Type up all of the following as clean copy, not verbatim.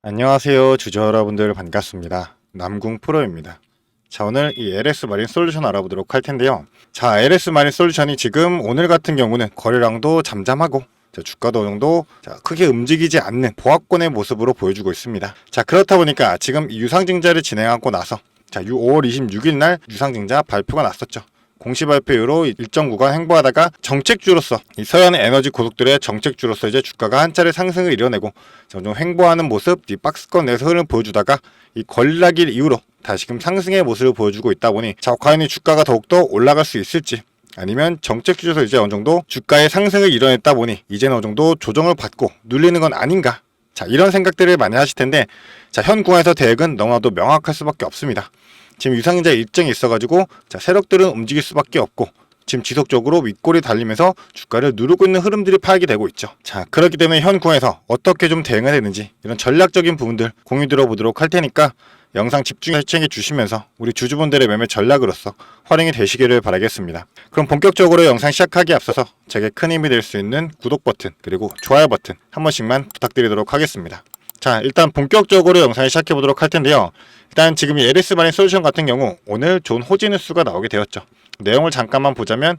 안녕하세요 주주 여러분들 반갑습니다. 남궁 프로입니다. 자, 오늘 이 LS 마린 솔루션 알아보도록 할 텐데요. 자, LS 마린 솔루션이 지금 오늘 같은 경우는 거래량도 잠잠하고 주가도 어느 정도 크게 움직이지 않는 보합권의 모습으로 보여주고 있습니다. 자, 그렇다 보니까 지금 이 유상증자를 진행하고 나서 5월 26일 날 유상증자 발표가 났었죠. 공시 발표 이후로 일정 구간 행보하다가 정책주로서 이 서해안 에너지 고속도로의 정책주로서 이제 주가가 한 차례 상승을 이뤄내고 점점 횡보하는 모습, 이 박스권 내에서 흐름을 보여주다가 이 권락일 이후로 다시금 상승의 모습을 보여주고 있다 보니 과연 이 주가가 더욱더 올라갈 수 있을지, 아니면 정책주에서 이제 어느 정도 주가의 상승을 이뤄냈다 보니 이제는 어느 정도 조정을 받고 눌리는 건 아닌가, 이런 생각들을 많이 하실 텐데, 현 구간에서 대응은 너무나도 명확할 수밖에 없습니다. 지금 유상증자 일정이 있어가지고 세력들은 움직일 수밖에 없고 지금 지속적으로 윗골이 달리면서 주가를 누르고 있는 흐름들이 파악이 되고 있죠. 그렇기 때문에 현 구간에서 어떻게 좀 대응해야 되는지 이런 전략적인 부분들 공유 들어보도록 할 테니까 영상 집중해서 시청해 주시면서 우리 주주분들의 매매 전략으로서 활용이 되시기를 바라겠습니다. 그럼 본격적으로 영상 시작하기에 앞서서 제게 큰 힘이 될 수 있는 구독 버튼 그리고 좋아요 버튼 한 번씩만 부탁드리도록 하겠습니다. 일단 본격적으로 영상을 시작해 보도록 할 텐데요. 일단 지금 이 LS 마린 솔루션 같은 경우 오늘 좋은 호지 뉴스가 나오게 되었죠. 내용을 잠깐만 보자면,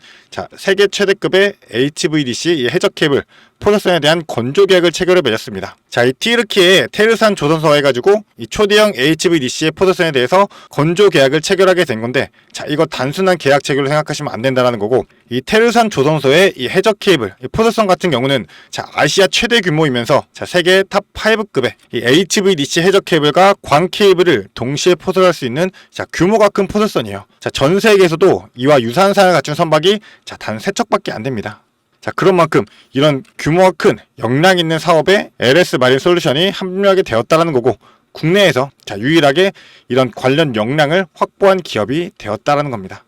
세계 최대급의 HVDC 해적 케이블 포석선에 대한 건조 계약을 체결을 맺었습니다. 이 티르키의 테르산 조선소와 해가지고 이 초대형 HVDC의 포석선에 대해서 건조 계약을 체결하게 된 건데, 이거 단순한 계약 체결로 생각하시면 안 된다는 거고, 이 테르산 조선소의 이 해적 케이블, 이 포석선 같은 경우는 아시아 최대 규모이면서 세계 탑 5급의 이 HVDC 해적 케이블과 광 케이블을 동시에 포석할 수 있는 규모가 큰 포석선이에요. 전 세계에서도 이와 유사한 사양을 갖춘 선박이 단 3척밖에 안 됩니다. 그런 만큼 이런 규모가 큰 역량 있는 사업에 LS 마린 솔루션이 합류하게 되었다는 거고, 국내에서 유일하게 이런 관련 역량을 확보한 기업이 되었다는 겁니다.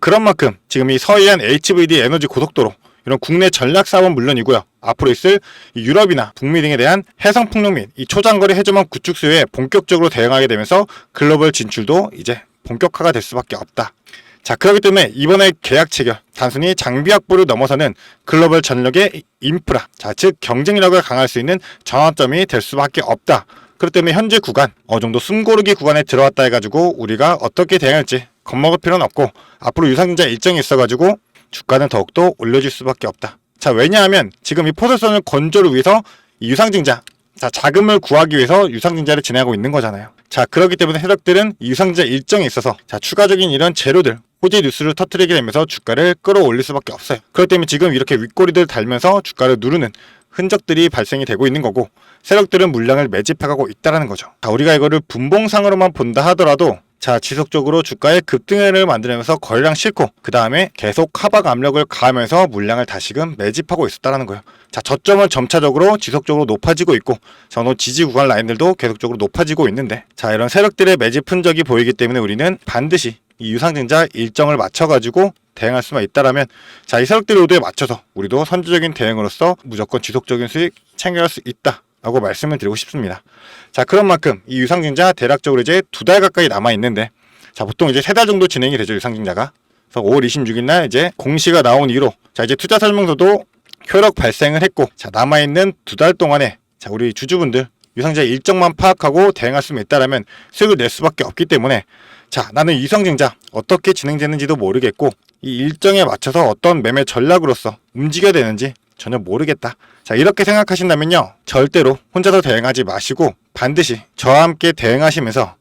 그런 만큼 지금 이 서해안 HVD 에너지 고속도로 이런 국내 전략 사업은 물론이고요, 앞으로 있을 유럽이나 북미 등에 대한 해상 풍력 및 이 초장거리 해저망 구축 수요에 본격적으로 대응하게 되면서 글로벌 진출도 이제 본격화가 될 수밖에 없다. 그렇기 때문에 이번에 계약 체결, 단순히 장비 확보를 넘어서는 글로벌 전력의 인프라, 즉 경쟁력을 강화할 수 있는 전환점이 될 수밖에 없다. 그렇기 때문에 현재 구간, 어느 정도 숨고르기 구간에 들어왔다 해가지고 우리가 어떻게 대응할지 겁먹을 필요는 없고, 앞으로 유상증자 일정이 있어가지고 주가는 더욱더 올려질 수밖에 없다. 왜냐하면 지금 이 포석선을 건조를 위해서 이 유상증자, 자금을 구하기 위해서 유상증자를 진행하고 있는 거잖아요. 그렇기 때문에 세력들은 이 유상증자 일정에 있어서 추가적인 이런 재료들, 호재 뉴스를 터뜨리게 되면서 주가를 끌어올릴 수밖에 없어요. 그렇기 때문에 지금 이렇게 윗꼬리들 달면서 주가를 누르는 흔적들이 발생이 되고 있는 거고, 세력들은 물량을 매집해가고 있다는 거죠. 우리가 이거를 분봉상으로만 본다 하더라도 지속적으로 주가의 급등을 만들면서 거래량 싣고 그 다음에 계속 하락 압력을 가하면서 물량을 다시금 매집하고 있었다는 거예요. 저점은 점차적으로 지속적으로 높아지고 있고, 전후 지지 구간 라인들도 계속적으로 높아지고 있는데, 이런 세력들의 매집 흔적이 보이기 때문에 우리는 반드시 이 유상증자 일정을 맞춰가지고 대응할 수만 있다라면, 이 세력들의 의도에 맞춰서 우리도 선제적인 대응으로서 무조건 지속적인 수익 챙겨갈 수 있다 라고 말씀을 드리고 싶습니다. 그런 만큼 이 유상증자 대략적으로 이제 2달 가까이 남아있는데, 보통 이제 3달 정도 진행이 되죠, 유상증자가. 그래서 5월 26일 날 이제 공시가 나온 이후로 이제 투자 설명서도 효력 발생을 했고, 남아있는 2달 동안에 우리 주주분들 유상증자 일정만 파악하고 대응할 수만 있다라면 수익을 낼 수밖에 없기 때문에, 나는 유상증자 어떻게 진행되는지도 모르겠고 이 일정에 맞춰서 어떤 매매 전략으로서 움직여야 되는지 전혀 모르겠다, 이렇게 생각하신다면요, 절대로 혼자서 대응하지 마시고 반드시 저와 함께 대응하시면서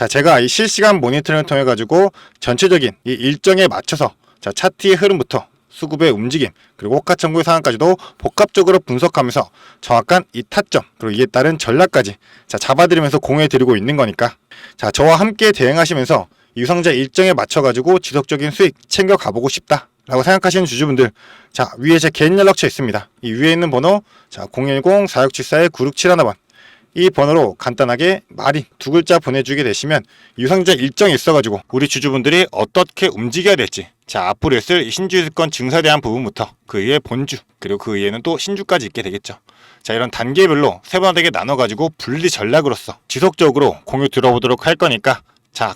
제가 이 실시간 모니터링을 통해 가지고 전체적인 이 일정에 맞춰서 차트의 흐름부터 수급의 움직임 그리고 호가청구의 상황까지도 복합적으로 분석하면서 정확한 이 타점 그리고 이에 따른 전략까지 잡아드리면서 공유해드리고 있는 거니까, 저와 함께 대응하시면서 유상증자 일정에 맞춰가지고 지속적인 수익 챙겨 가보고 싶다 라고 생각하시는 주주분들, 위에 제 개인 연락처 있습니다. 이 위에 있는 번호 010-4674-9671번, 이 번호로 간단하게 마린 2글자 보내주게 되시면 유상증자 일정이 있어가지고 우리 주주분들이 어떻게 움직여야 될지, 앞으로 있을 신주유권 증사에 대한 부분부터 그 위에 본주 그리고 그 위에는 또 신주까지 있게 되겠죠. 이런 단계별로 세분화되게 나눠가지고 분리 전략으로서 지속적으로 공유 들어보도록 할 거니까,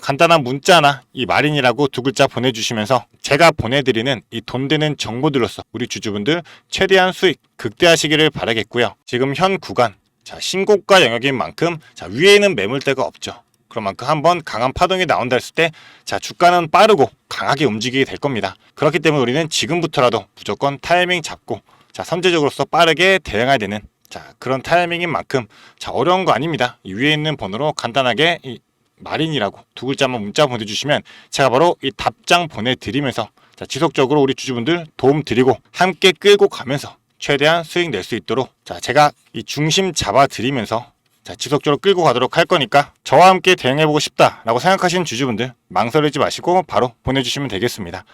간단한 문자나 이 마린이라고 2글자 보내주시면서 제가 보내드리는 이 돈 되는 정보들로서 우리 주주분들 최대한 수익 극대화하시기를 바라겠고요. 지금 현 구간 자, 신고가 영역인 만큼 자, 위에는 매물대가 없죠. 그런 만큼 한번 강한 파동이 나온다 했을 때 자, 주가는 빠르고 강하게 움직이게 될 겁니다. 그렇기 때문에 우리는 지금부터라도 무조건 타이밍 잡고 자, 선제적으로서 빠르게 대응해야 되는 자, 그런 타이밍인 만큼 자, 어려운 거 아닙니다. 이 위에 있는 번호로 간단하게 이 마린이라고 두 글자만 문자 보내주시면 제가 바로 이 답장 보내드리면서 자, 지속적으로 우리 주주분들 도움 드리고 함께 끌고 가면서 최대한 수익 낼 수 있도록 자, 제가 이 중심 잡아 드리면서 자, 지속적으로 끌고 가도록 할 거니까 저와 함께 대응해보고 싶다라고 생각하시는 주주분들 망설이지 마시고 바로 보내주시면 되겠습니다.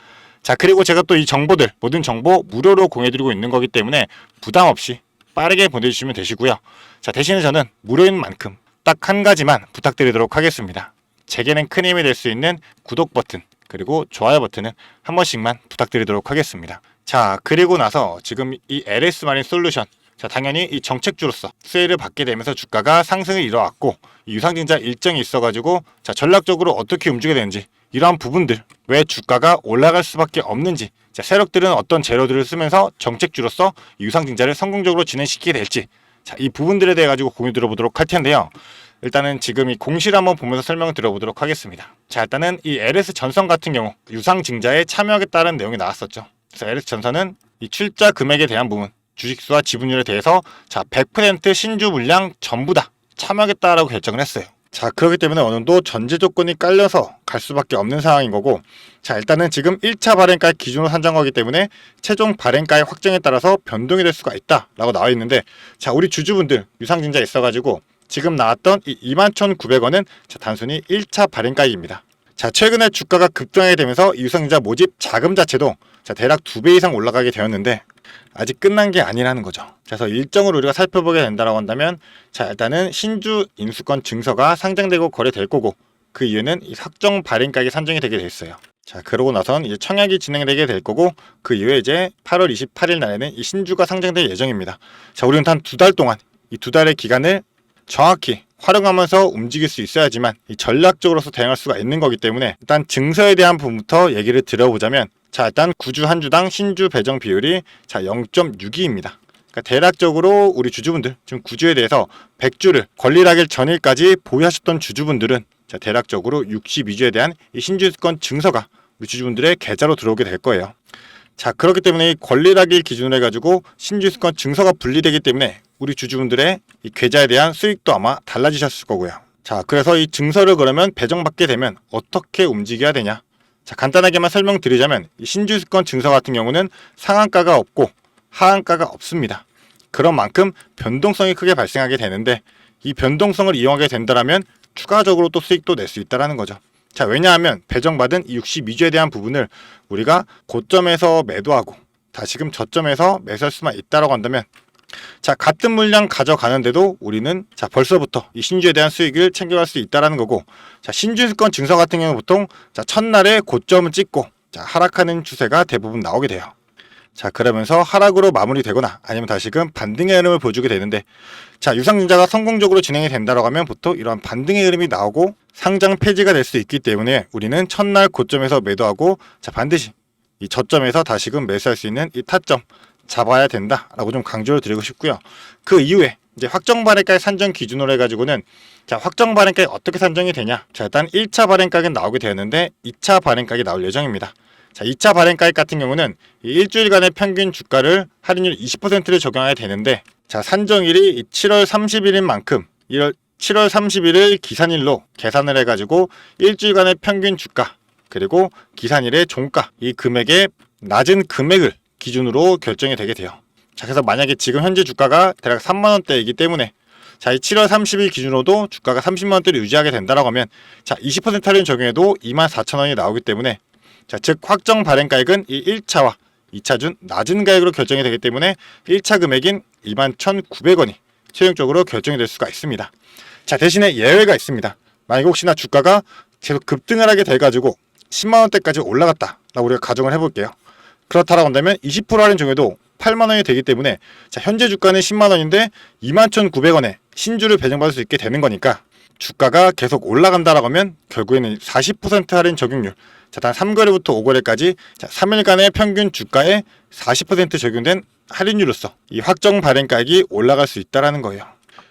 자, 그리고 제가 또 이 정보들 모든 정보 무료로 공유해드리고 있는 거기 때문에 부담 없이 빠르게 보내주시면 되시고요. 자, 대신에 저는 무료인 만큼 딱 한 가지만 부탁드리도록 하겠습니다. 제게는 큰 힘이 될 수 있는 구독 버튼 그리고 좋아요 버튼은 한 번씩만 부탁드리도록 하겠습니다. 자, 그리고 나서 지금 이 LS 마린 솔루션 자, 당연히 이 정책주로서 수혜를 받게 되면서 주가가 상승을 이뤄왔고 이 유상증자 일정이 있어가지고 자, 전략적으로 어떻게 움직여야 되는지 이러한 부분들 왜 주가가 올라갈 수밖에 없는지 자, 세력들은 어떤 재료들을 쓰면서 정책주로서 이 유상증자를 성공적으로 진행시키게 될지 자, 이 부분들에 대해 가지고 공유 들어보도록 할 텐데요. 일단은 지금 이 공시를 한번 보면서 설명을 드려보도록 하겠습니다. 자, 일단은 이 LS 전선 같은 경우 유상증자에 참여하겠다는 내용이 나왔었죠. 그래서 LS 전선은 이 출자 금액에 대한 부분 주식수와 지분율에 대해서 자, 100% 신주 물량 전부 다 참여하겠다라고 결정을 했어요. 자, 그렇기 때문에 어느 정도 전제 조건이 깔려서 갈 수밖에 없는 상황인 거고 자, 일단은 지금 1차 발행가액 기준으로 산정하기 때문에 최종 발행가액 확정에 따라서 변동이 될 수가 있다라고 나와 있는데 자, 우리 주주분들 유상증자 있어가지고 지금 나왔던 이 21,900원은 자, 단순히 1차 발행가액입니다. 자, 최근에 주가가 급등하게 되면서 이 유상증자 모집 자금 자체도 자, 대략 2배 이상 올라가게 되었는데 아직 끝난 게 아니라는 거죠. 그래서 일정을 우리가 살펴보게 된다고 한다면 자, 일단은 신주 인수권 증서가 상장되고 거래될 거고 그 이유는 이 확정 발행가액이 산정이 되게 돼 있어요. 자, 그러고 나선 이제 청약이 진행되게 될 거고 그 이후에 이제 8월 28일 날에는 이 신주가 상장될 예정입니다. 자, 우리는 단 2달 동안 이 2달의 기간을 정확히 활용하면서 움직일 수 있어야지만 이 전략적으로서 대응할 수가 있는 거기 때문에 일단 증서에 대한 부분부터 얘기를 드려보자면 자, 일단 구주 한 주당 신주 배정 비율이 자, 0.62입니다. 그러니까 대략적으로 우리 주주분들 지금 구주에 대해서 100주를 권리락일 전일까지 보유하셨던 주주분들은 자, 대략적으로 62주에 대한 이 신주권 증서가 우리 주주분들의 계좌로 들어오게 될 거예요. 자, 그렇기 때문에 이 권리락일 기준으로 해가지고 신주권 증서가 분리되기 때문에 우리 주주분들의 이 계좌에 대한 수익도 아마 달라지셨을 거고요. 자, 그래서 이 증서를 그러면 배정받게 되면 어떻게 움직여야 되냐? 자, 간단하게만 설명드리자면 이 신주권 증서 같은 경우는 상한가가 없고 하한가가 없습니다. 그런 만큼 변동성이 크게 발생하게 되는데 이 변동성을 이용하게 된다면 추가적으로 또 수익도 낼 수 있다는 거죠. 자, 왜냐하면 배정받은 이 62주에 대한 부분을 우리가 고점에서 매도하고 다시금 저점에서 매수할 수만 있다라고 한다면 자, 같은 물량 가져가는데도 우리는 자, 벌써부터 이 신주에 대한 수익을 챙겨갈 수 있다라는 거고 자, 신주권 증서 같은 경우는 보통 자, 첫날에 고점을 찍고 자, 하락하는 추세가 대부분 나오게 돼요. 자, 그러면서 하락으로 마무리되거나 아니면 다시금 반등의 흐름을 보여주게 되는데 자, 유상증자가 성공적으로 진행이 된다고 하면 보통 이러한 반등의 흐름이 나오고 상장 폐지가 될 수 있기 때문에 우리는 첫날 고점에서 매도하고 자, 반드시 이 저점에서 다시금 매수할 수 있는 이 타점 잡아야 된다라고 좀 강조를 드리고 싶고요. 그 이후에 이제 확정 발행가액 산정 기준으로 해가지고는 자, 확정 발행가액 어떻게 산정이 되냐? 자, 일단 1차 발행가액은 나오게 되었는데 2차 발행가액이 나올 예정입니다. 자, 2차 발행가액 같은 경우는 이 일주일간의 평균 주가를 할인율 20%를 적용해야 되는데 자, 산정일이 7월 30일인 만큼 7월 30일을 기산일로 계산을 해가지고 일주일간의 평균 주가 그리고 기산일의 종가 이 금액의 낮은 금액을 기준으로 결정이 되게 돼요. 자, 그래서 만약에 지금 현재 주가가 대략 3만원대이기 때문에 자, 이 7월 30일 기준으로도 주가가 30만원대를 유지하게 된다라고 하면 자, 20% 할인 적용해도 24,000원이 나오기 때문에 자, 즉 확정 발행가액은 이 1차와 2차 준 낮은 가액으로 결정이 되기 때문에 1차 금액인 21,900원이 최종적으로 결정이 될 수가 있습니다. 자, 대신에 예외가 있습니다. 만약 혹시나 주가가 계속 급등을 하게 돼가지고 10만원대까지 올라갔다라고 우리가 가정을 해볼게요. 그렇다라고 한다면 20% 할인 중에도 8만원이 되기 때문에 자, 현재 주가는 10만원인데 21,900원에 신주를 배정받을 수 있게 되는 거니까 주가가 계속 올라간다라고 하면 결국에는 40% 할인 적용률 자, 단 3거래부터 5거래까지 자, 3일간의 평균 주가에 40% 적용된 할인율로서 이 확정 발행가액이 올라갈 수 있다는 거예요.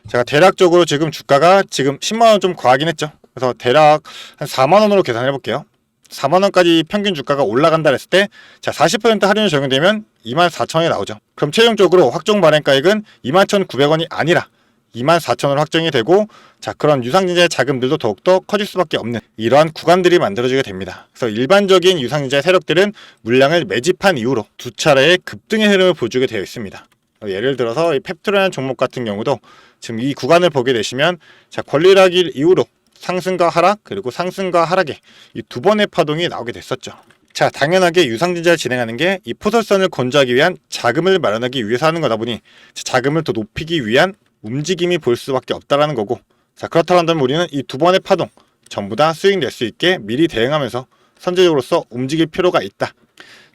제가 대략적으로 지금 주가가 지금 10만원 좀 과하긴 했죠. 그래서 대략 한 4만원으로 계산해 볼게요. 4만원까지 평균 주가가 올라간다 했을 때, 자, 40% 할인이 적용되면 24,000원이 나오죠. 그럼 최종적으로 확정 발행가액은 21,900원이 아니라 24,000원 확정이 되고, 자, 그런 유상증자의 자금들도 더욱더 커질 수밖에 없는 이러한 구간들이 만들어지게 됩니다. 그래서 일반적인 유상증자의 세력들은 물량을 매집한 이후로 두 차례의 급등의 흐름을 보여주게 되어 있습니다. 예를 들어서 이 펩트라는 종목 같은 경우도 지금 이 구간을 보게 되시면, 자, 권리락일 이후로 상승과 하락, 그리고 상승과 하락의 이 두 번의 파동이 나오게 됐었죠. 자, 당연하게 유상증자를 진행하는 게 이 포설선을 건조하기 위한 자금을 마련하기 위해서 하는 거다 보니, 자금을 더 높이기 위한 움직임이 보일 수밖에 없다라는 거고, 자, 그렇다고 한다면 우리는 이 두 번의 파동 전부 다 수익 낼 수 있게 미리 대응하면서 선제적으로서 움직일 필요가 있다.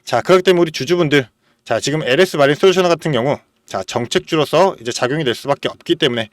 자, 그렇기 때문에 우리 주주분들, 자, 지금 LS 마린 솔루션 같은 경우, 자, 정책주로서 이제 작용이 될 수밖에 없기 때문에,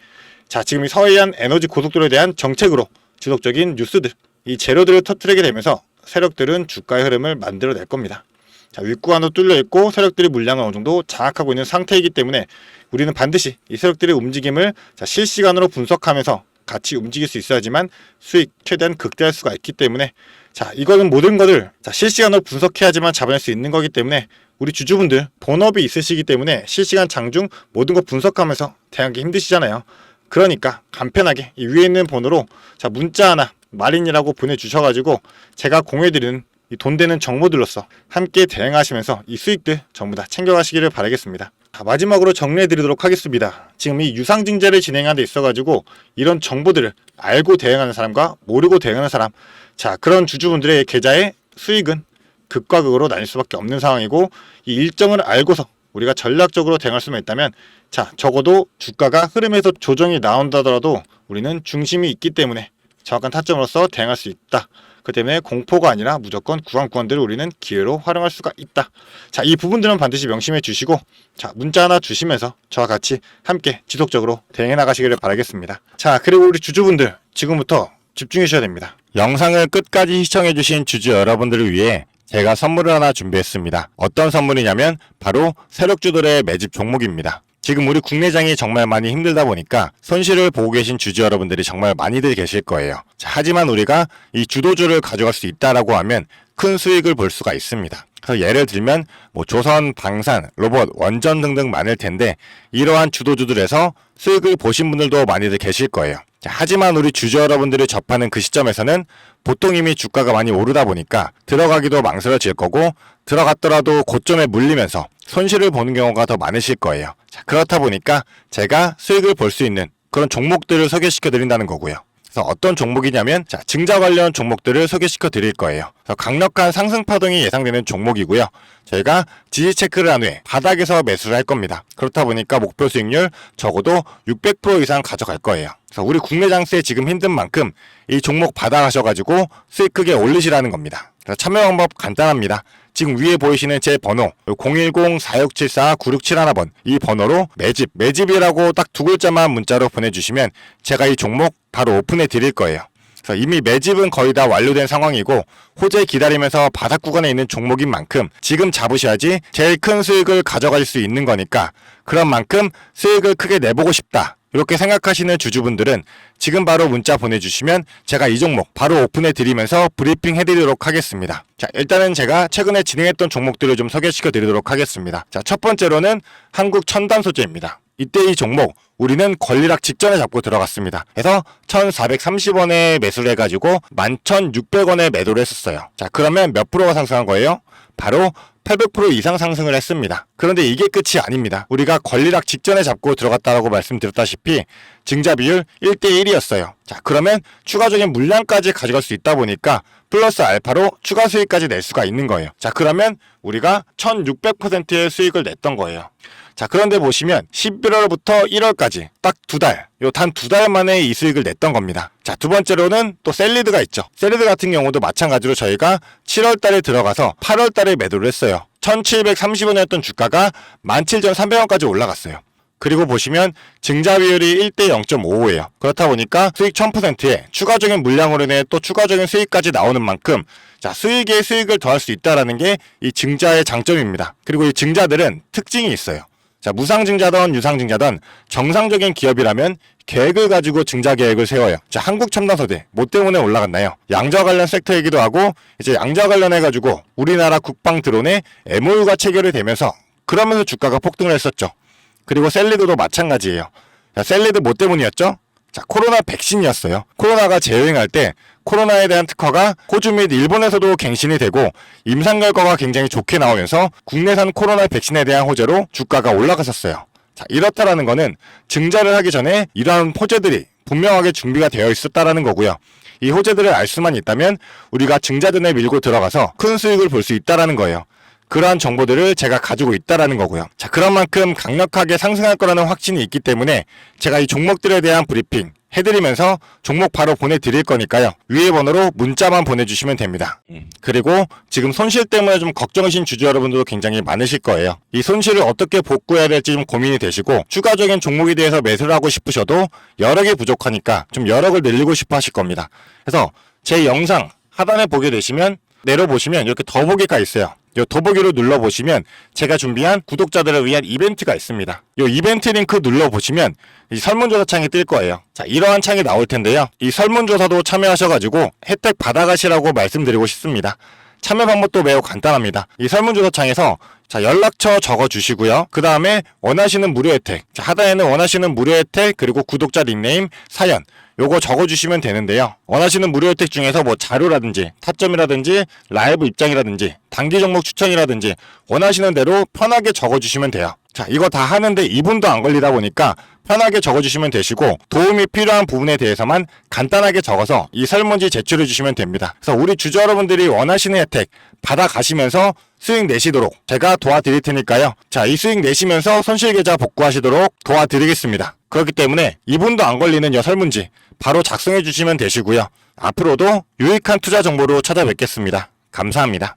자, 지금 이 서해안 에너지 고속도로에 대한 정책으로 지속적인 뉴스들, 이 재료들을 터뜨리게 되면서 세력들은 주가의 흐름을 만들어낼 겁니다. 자, 윗구간도 뚫려 있고 세력들이 물량을 어느 정도 장악하고 있는 상태이기 때문에 우리는 반드시 이 세력들의 움직임을, 자, 실시간으로 분석하면서 같이 움직일 수 있어야지만 수익 최대한 극대화할 수가 있기 때문에, 자, 이거는 모든 것을, 자, 실시간으로 분석해야지만 잡아낼 수 있는 거기 때문에 우리 주주분들 본업이 있으시기 때문에 실시간 장중 모든 거 분석하면서 대응하기 힘드시잖아요. 그러니까 간편하게 이 위에 있는 번호로, 자, 문자 하나 마린이라고 보내주셔가지고 제가 공유해드리는 이 돈 되는 정보들로서 함께 대응하시면서 이 수익들 전부 다 챙겨가시기를 바라겠습니다. 자, 마지막으로 정리해드리도록 하겠습니다. 지금 이 유상증자를 진행하는 데 있어가지고 이런 정보들을 알고 대응하는 사람과 모르고 대응하는 사람, 자, 그런 주주분들의 계좌의 수익은 극과 극으로 나뉠 수밖에 없는 상황이고, 이 일정을 알고서 우리가 전략적으로 대응할 수만 있다면, 자, 적어도 주가가 흐름에서 조정이 나온다더라도 우리는 중심이 있기 때문에 정확한 타점으로서 대응할 수 있다. 그 때문에 공포가 아니라 무조건 구간들을 우리는 기회로 활용할 수가 있다. 자, 이 부분들은 반드시 명심해 주시고, 자, 문자 하나 주시면서 저와 같이 함께 지속적으로 대응해 나가시기를 바라겠습니다. 자, 그리고 우리 주주분들 지금부터 집중해 주셔야 됩니다. 영상을 끝까지 시청해 주신 주주 여러분들을 위해 제가 선물을 하나 준비했습니다. 어떤 선물이냐면 바로 세력주들의 매집 종목입니다. 지금 우리 국내장이 정말 많이 힘들다 보니까 손실을 보고 계신 주주 여러분들이 정말 많이들 계실 거예요. 자, 하지만 우리가 이 주도주를 가져갈 수 있다라고 하면 큰 수익을 볼 수가 있습니다. 그래서 예를 들면 뭐 조선, 방산, 로봇, 원전 등등 많을 텐데 이러한 주도주들에서 수익을 보신 분들도 많이들 계실 거예요. 자, 하지만 우리 주주 여러분들이 접하는 그 시점에서는 보통 이미 주가가 많이 오르다 보니까 들어가기도 망설여질 거고, 들어갔더라도 고점에 물리면서 손실을 보는 경우가 더 많으실 거예요. 자, 그렇다 보니까 제가 수익을 볼 수 있는 그런 종목들을 소개시켜 드린다는 거고요. 그래서 어떤 종목이냐면, 자, 증자 관련 종목들을 소개시켜 드릴 거예요. 그래서 강력한 상승 파동이 예상되는 종목이고요. 저희가 지지 체크를 한 후에 바닥에서 매수를 할 겁니다. 그렇다 보니까 목표 수익률 적어도 600% 이상 가져갈 거예요. 그래서 우리 국내 장세 지금 힘든 만큼 이 종목 받아가셔가지고 수익 크게 올리시라는 겁니다. 그래서 참여 방법 간단합니다. 지금 위에 보이시는 제 번호 010-4674-9671번 이 번호로 매집이라고 딱 두 글자만 문자로 보내주시면 제가 이 종목 바로 오픈해 드릴 거예요. 그래서 이미 매집은 거의 다 완료된 상황이고 호재 기다리면서 바닥 구간에 있는 종목인 만큼 지금 잡으셔야지 제일 큰 수익을 가져갈 수 있는 거니까, 그런 만큼 수익을 크게 내보고 싶다 이렇게 생각하시는 주주분들은 지금 바로 문자 보내주시면 제가 이 종목 바로 오픈해 드리면서 브리핑 해드리도록 하겠습니다. 자, 일단은 제가 최근에 진행했던 종목들을 좀 소개시켜 드리도록 하겠습니다. 자, 첫 번째로는 한국 첨단 소재입니다. 이때 이 종목 우리는 권리락 직전에 잡고 들어갔습니다. 그래서 1430원에 매수를 해가지고 11,600원에 매도를 했었어요. 자, 그러면 몇 프로가 상승한 거예요? 바로 800% 이상 상승을 했습니다. 그런데 이게 끝이 아닙니다. 우리가 권리락 직전에 잡고 들어갔다라고 말씀드렸다시피 증자 비율 1대1이었어요. 자, 그러면 추가적인 물량까지 가져갈 수 있다 보니까 플러스 알파로 추가 수익까지 낼 수가 있는 거예요. 자, 그러면 우리가 1600%의 수익을 냈던 거예요. 자, 그런데 보시면 11월부터 1월까지 딱 두 달, 단 두 달 만에 이 수익을 냈던 겁니다. 자, 두 번째로는 또 셀리드 있죠. 셀리드 같은 경우도 마찬가지로 저희가 7월 달에 들어가서 8월 달에 매도를 했어요. 1730원이었던 주가가 17,300원까지 올라갔어요. 그리고 보시면 증자 비율이 1대 0.55예요. 그렇다 보니까 수익 1000%에 추가적인 물량으로 인해 또 추가적인 수익까지 나오는 만큼, 자, 수익에 수익을 더할 수 있다는 게 이 증자의 장점입니다. 그리고 이 증자들은 특징이 있어요. 자, 무상증자든 유상증자든 정상적인 기업이라면 계획을 가지고 증자 계획을 세워요. 자, 한국첨단소재 뭐 때문에 올라갔나요? 양자 관련 섹터이기도 하고 이제 양자 관련해가지고 우리나라 국방 드론에 MOU가 체결이 되면서 그러면서 주가가 폭등을 했었죠. 그리고 셀리드도 마찬가지예요. 자, 셀리드 뭐 때문이었죠? 자, 코로나 백신이었어요. 코로나가 재유행할 때 코로나에 대한 특허가 호주 및 일본에서도 갱신이 되고 임상 결과가 굉장히 좋게 나오면서 국내산 코로나 백신에 대한 호재로 주가가 올라갔었어요. 자, 이렇다라는 거는 증자를 하기 전에 이러한 호재들이 분명하게 준비가 되어 있었다라는 거고요. 이 호재들을 알 수만 있다면 우리가 증자전에 밀고 들어가서 큰 수익을 볼 수 있다라는 거예요. 그러한 정보들을 제가 가지고 있다라는 거고요. 자, 그런 만큼 강력하게 상승할 거라는 확신이 있기 때문에 제가 이 종목들에 대한 브리핑 해드리면서 종목 바로 보내드릴 거니까요. 위에 번호로 문자만 보내주시면 됩니다. 그리고 지금 손실 때문에 좀 걱정이신 주주 여러분들도 굉장히 많으실 거예요. 이 손실을 어떻게 복구해야 될지 좀 고민이 되시고 추가적인 종목에 대해서 매수를 하고 싶으셔도 여력이 부족하니까 좀 여력을 늘리고 싶어 하실 겁니다. 그래서 제 영상 하단에 보게 되시면 내려보시면 이렇게 더보기가 있어요. 이 더보기로 눌러보시면 제가 준비한 구독자들을 위한 이벤트가 있습니다. 이 이벤트 링크 눌러보시면 이 설문조사 창이 뜰 거예요. 자, 이러한 창이 나올 텐데요. 이 설문조사도 참여하셔가지고 혜택 받아가시라고 말씀드리고 싶습니다. 참여 방법도 매우 간단합니다. 이 설문조사 창에서 자, 연락처 적어주시고요. 그 다음에 원하시는 무료 혜택, 자, 하단에는 원하시는 무료 혜택 그리고 구독자 닉네임, 사연 요거 적어주시면 되는데요. 원하시는 무료 혜택 중에서 뭐 자료라든지 타점이라든지 라이브 입장이라든지 단기 종목 추천이라든지 원하시는 대로 편하게 적어주시면 돼요. 자, 이거 다 하는데 2분도 안 걸리다 보니까 편하게 적어주시면 되시고 도움이 필요한 부분에 대해서만 간단하게 적어서 이 설문지 제출해 주시면 됩니다. 그래서 우리 주주 여러분들이 원하시는 혜택 받아가시면서 수익 내시도록 제가 도와드릴 테니까요. 자, 이 수익 내시면서 손실계좌 복구하시도록 도와드리겠습니다. 그렇기 때문에 2분도 안 걸리는 이 설문지 바로 작성해 주시면 되시고요. 앞으로도 유익한 투자 정보로 찾아뵙겠습니다. 감사합니다.